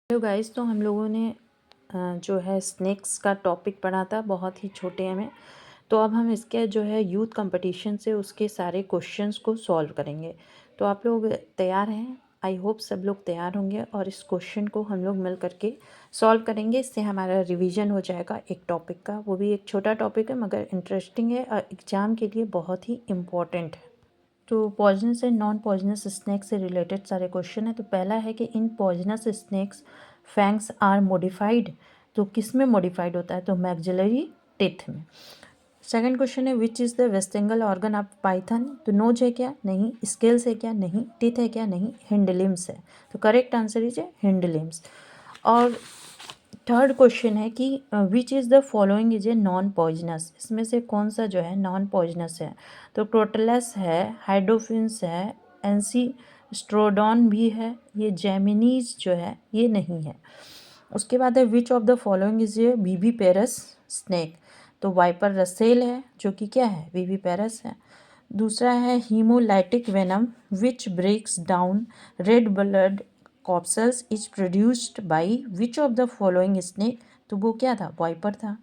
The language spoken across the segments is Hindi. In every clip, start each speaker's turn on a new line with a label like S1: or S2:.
S1: हेलो गाइस, तो हम लोगों ने जो है स्नेक्स का टॉपिक पढ़ा था बहुत ही छोटे में। तो अब हम इसके जो है यूथ कंपटीशन से उसके सारे क्वेश्चंस को सॉल्व करेंगे। तो आप लोग तैयार हैं? आई होप सब लोग तैयार होंगे और इस क्वेश्चन को हम लोग मिल करके सॉल्व करेंगे। इससे हमारा रिवीजन हो जाएगा एक टॉपिक का। वो भी एक छोटा टॉपिक है मगर इंटरेस्टिंग है और एग्ज़ाम के लिए बहुत ही इम्पोर्टेंट है। तो poisonous and non poisonous snakes से रिलेटेड सारे क्वेश्चन है। तो पहला है कि in poisonous snakes fangs are modified. तो किस में मॉडिफाइड होता है? तो मैक्सिलरी टिथ में। सेकंड क्वेश्चन है which is the vestigial organ of python. तो नोज है क्या? नहीं। स्केल्स है क्या? नहीं। टिथ है क्या? नहीं। हिंडलिम्स है। तो करेक्ट आंसर इज हिंडलिम्स। और थर्ड क्वेश्चन है कि विच is the following is a non poisonous. इसमें से कौन सा जो है नॉन पॉइजनस है? तो क्रोटलस है, हाइड्रोफिन्स है, एंसीस्ट्रोडॉन भी है, ये जेमिनीज जो है ये नहीं है। उसके बाद है which of the following is a viviparous snake. तो वाइपर रसेल है जो कि क्या है? वीवी पेरस है। दूसरा है haemolytic venom which breaks down red blood corpuscles is produced by which of the following snake. तो वो क्या था? वाइपर था।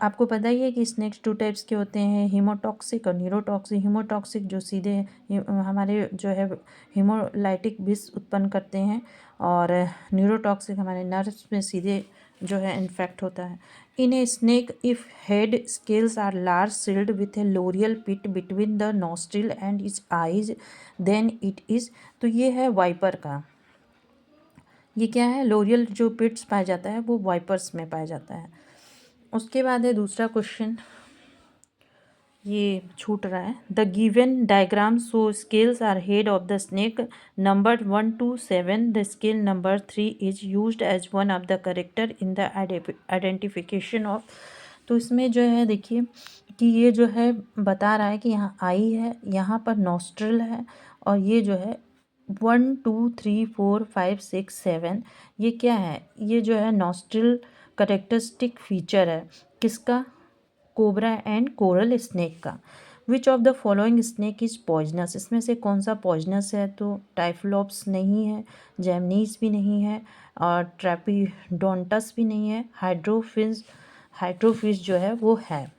S1: आपको पता ही है कि स्नेक्स टू टाइप्स के होते हैं, हीमोटॉक्सिक और न्यूरोटॉक्सिक। हीमोटॉक्सिक जो सीधे हमारे जो है हीमोलाइटिक विष उत्पन्न करते हैं और न्यूरोटॉक्सिक हमारे नर्व्स में सीधे जो है इन्फेक्ट होता है। In a snake if head scales are large shield with a loreal pit between the nostril and its eyes then it is. तो ये है वाइपर का। ये क्या है? लोरियल जो पिट्स पाया जाता है वो वाइपर्स में पाया जाता है। उसके बाद है दूसरा क्वेश्चन, ये छूट रहा है। The given diagram shows scales are head of the snake number 1 to 7। The scale number 3 is used as one of the character in the identification of. तो इसमें जो है देखिए कि ये जो है बता रहा है कि यहाँ आई है, यहाँ पर नॉस्ट्रल है और ये जो है 1 2 3 4 5 6 7 ये क्या है? ये जो है नॉस्ट्रल करेक्टरिस्टिक फीचर है किसका? कोबरा एंड कोरल स्नेक का। विच of the following snake is poisonous. इसमें से कौन सा पॉइजनस है? तो टाइफलोप्स नहीं है, जेमनीस भी नहीं है और ट्रैपीडोंटस भी नहीं है। हाइड्रोफिस जो है वो है।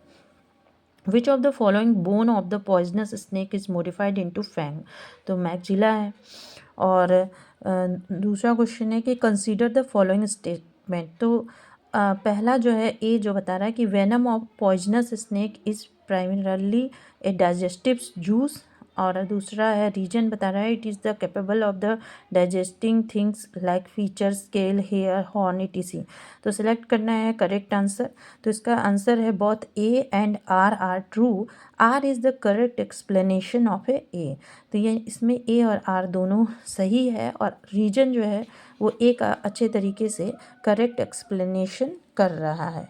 S1: Which of the following bone of the poisonous snake is modified into fang. तो मैक्सिला है। और दूसरा क्वेश्चन है कि कंसीडर द फॉलोइंग स्टेटमेंट। तो पहला जो है ए जो बता रहा है कि venom of poisonous snake is primarily a digestive juice. और दूसरा है रीजन बता रहा है it is the capable of the digesting things like feather scale hair horn etc। तो सिलेक्ट करना है करेक्ट आंसर। तो इसका आंसर है both A and R true. R is the correct explanation of A. तो ये इसमें ए और आर दोनों सही है और रीजन जो है वो ए का अच्छे तरीके से करेक्ट एक्सप्लेनेशन कर रहा है।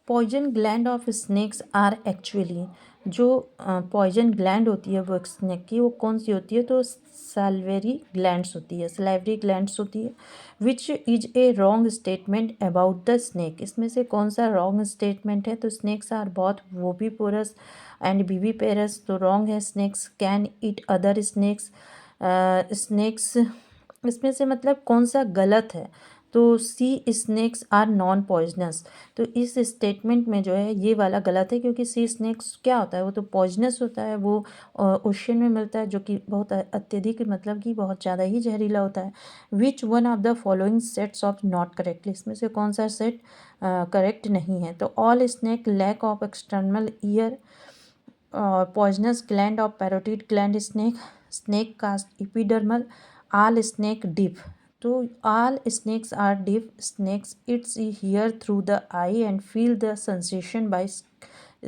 S1: Poison gland of snakes are actually. जो पॉइजन ग्लैंड होती है वो स्नेक की वो कौन सी होती है? तो सैल्वेरी ग्लैंड्स होती है, सलाइवरी ग्लैंड्स होती है। Which is a wrong statement about the snake. इसमें से कौन सा रॉन्ग स्टेटमेंट है? तो स्नेक्स आर बहुत वोविपोरस एंड बीवीपेरस। तो रॉन्ग है। Snakes can eat other snakes. Snakes इसमें से मतलब कौन सा गलत है? तो sea snakes are non poisonous. तो इस स्टेटमेंट में जो है ये वाला गलत है क्योंकि सी स्नेक्स क्या होता है? वो तो पॉइजनस होता है, वो ओशन में मिलता है जो कि बहुत अत्यधिक मतलब कि बहुत ज़्यादा ही जहरीला होता है। Which one of the following sets of not correctly. इसमें से कौन सा सेट करेक्ट नहीं है? तो all snake lack of external ear और poisonous gland of parotid gland snake cast epidermal. All snake deaf. तो all snakes are deaf snakes. It's hear through the eye and feel the sensation by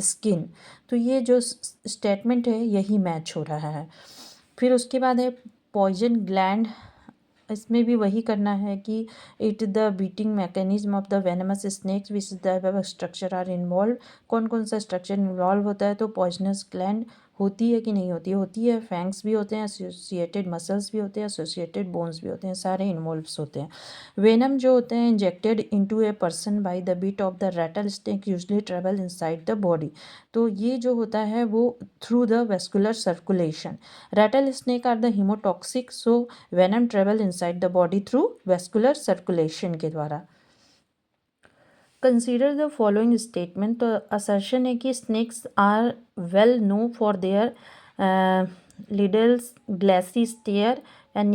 S1: skin। तो ये जो स्टेटमेंट है यही मैच हो रहा है। फिर उसके बाद है पॉइजन ग्लैंड। इसमें भी वही करना है कि it the biting mechanism of the venomous snakes which the structure are involve. कौन कौन सा स्ट्रक्चर इन्वॉल्व होता है? तो पॉइजनस ग्लैंड होती है कि नहीं होती है? होती है। फैंक्स भी होते हैं, एसोसिएटेड मसल्स भी होते हैं, एसोसिएटेड बोन्स भी होते हैं, सारे इन्वॉल्व्स होते हैं। वेनम जो होते हैं injected into a person by the bite of the rattle snake usually travel inside the body. तो ये जो होता है वो through the vascular circulation. Rattle snake are the haemotoxic, so venom travel inside the body through vascular circulation के द्वारा। Consider the following statement. तो असर्शन है कि snakes are well known for their lidless glassy stare and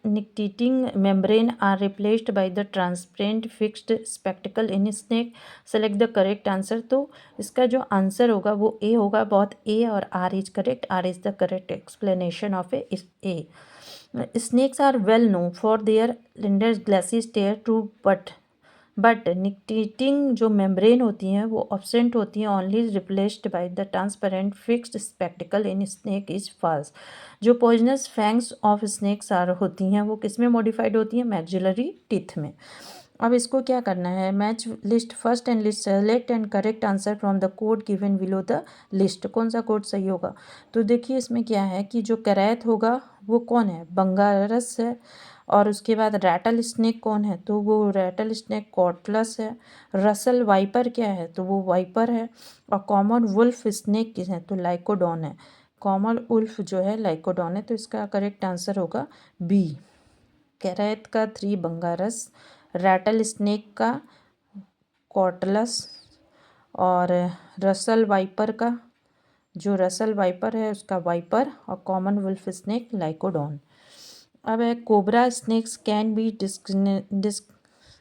S1: nictitating membrane are replaced by the transparent fixed spectacle in snake. Select the correct answer. तो इसका जो आंसर होगा वो ए होगा। बहुत ए और R is correct. R is the correct explanation of A. Snakes are well known for their lidless glassy stare true, but nictitating जो मेम्ब्रेन होती हैं वो ऑब्सेंट होती हैं, only replaced by the transparent fixed spectacle in snake is false. जो poisonous fangs of snakes are होती हैं वो किस में मॉडिफाइड होती हैं? मैक्सिलरी टीथ में। अब इसको क्या करना है? Match list first and list select and correct answer from the code given below the list. कौन सा कोड सही होगा? तो देखिए इसमें क्या है कि जो करैत होगा वो कौन है? बंगारस है। और उसके बाद रैटल स्नेक कौन है? तो वो रैटल स्नेक कॉटलस है। रसल वाइपर क्या है? तो वो वाइपर है। और कॉमन वुल्फ स्नेक किस है? तो लाइकोडॉन है। कॉमन उल्फ जो है लाइकोडॉन है। तो इसका करेक्ट आंसर होगा बी। कैरेट का 3 बंगारस, रैटल स्नेक का कॉटलस, और रसल वाइपर का जो रसल वाइपर है उसका वाइपर, और कॉमन वुल्फ स्नेक लाइकोडॉन। अब है cobra snakes can be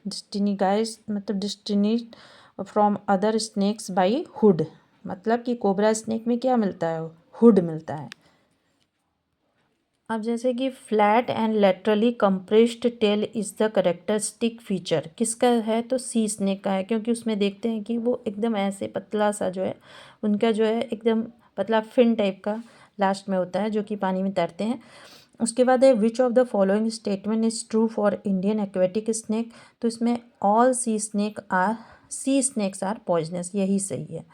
S1: distinguish मतलब distinguished from other snakes by hood. मतलब कि कोबरा स्नेक में क्या मिलता है? हुड मिलता है। अब जैसे कि flat and laterally compressed tail is the characteristic feature किसका है? तो सी स्नेक का है, क्योंकि उसमें देखते हैं कि वो एकदम ऐसे पतला सा जो है उनका जो है एकदम पतला फिन टाइप का लास्ट में होता है जो कि पानी में तैरते हैं। उसके बाद है which of the following statement is true for Indian aquatic snake. तो इसमें all sea snakes are poisonous, यही सही है।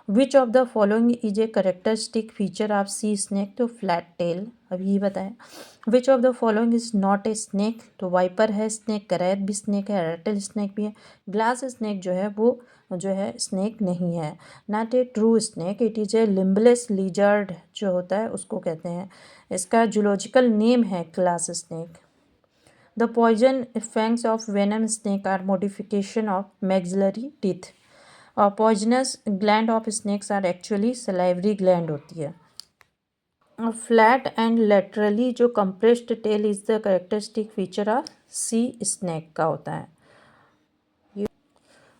S1: Which of the following is a characteristic feature of sea snake. तो फ्लैट टेल, अब ये बताएं। Which of the following is not a snake. तो वाइपर है स्नेक, करैत भी स्नेक है, रैटल स्नेक भी है। ग्लास स्नेक जो है वो जो है स्नेक नहीं है। Not a true snake, it is a limbless lizard जो होता है उसको कहते हैं। इसका जूलॉजिकल नेम है glass snake. The poison fangs of venom snake are modification of maxillary teeth. और poisonous gland of snakes are actually salivary gland होती है। फ्लैट एंड लेटरली जो compressed tail is the characteristic feature of sea snake का होता है।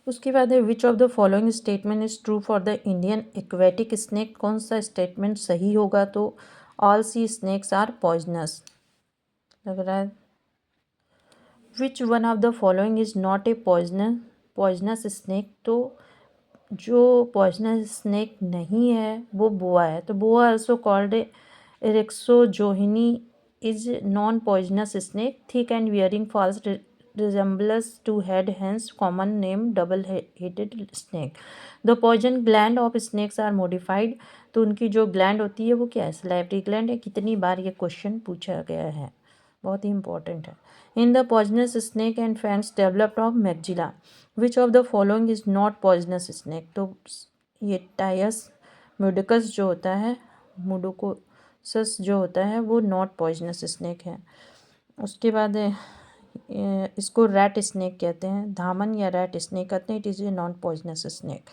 S1: उसके बाद है which of the following statement is true for the Indian aquatic snake. कौन सा स्टेटमेंट सही होगा? तो all sea snakes are poisonous लग रहा है। Which one of the following is not a poisonous snake. तो जो पॉइजनस स्नेक नहीं है वो बोआ है। तो boa also called Eryx johnii is non poisonous snake, thick and bearing false resemblance to head, hence common name double-headed snake. The poison gland of snakes are modified. तो उनकी जो ग्लैंड होती है वो क्या है? सलाइवरी ग्लैंड है। कितनी बार ये क्वेश्चन पूछा गया है, बहुत ही इंपॉर्टेंट है। In the poisonous snake and fangs developed of maxilla. Which of the following is not poisonous snake. तो ये टायस म्यूडिकस जो होता है, मुडुकोसस जो होता है वो नॉट पॉइजनस स्नेक है। उसके बाद इसको रैट स्नेक कहते हैं, धामन या रैट स्नेक कहते हैं। It is a non poisonous snake.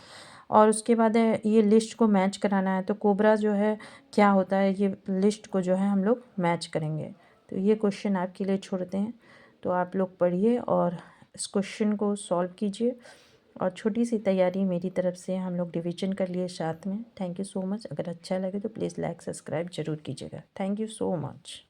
S1: और उसके बाद है ये लिस्ट को मैच कराना है। तो कोबरा जो है क्या होता है, ये लिस्ट को जो है हम लोग मैच करेंगे। तो ये क्वेश्चन आपके लिए छोड़ते हैं, तो आप लोग पढ़िए और इस क्वेश्चन को सॉल्व कीजिए। और छोटी सी तैयारी मेरी तरफ से हम लोग रिवीजन कर लिए साथ में। Thank you so much. अगर अच्छा लगे तो प्लीज़ लाइक सब्सक्राइब जरूर कीजिएगा। Thank you so much.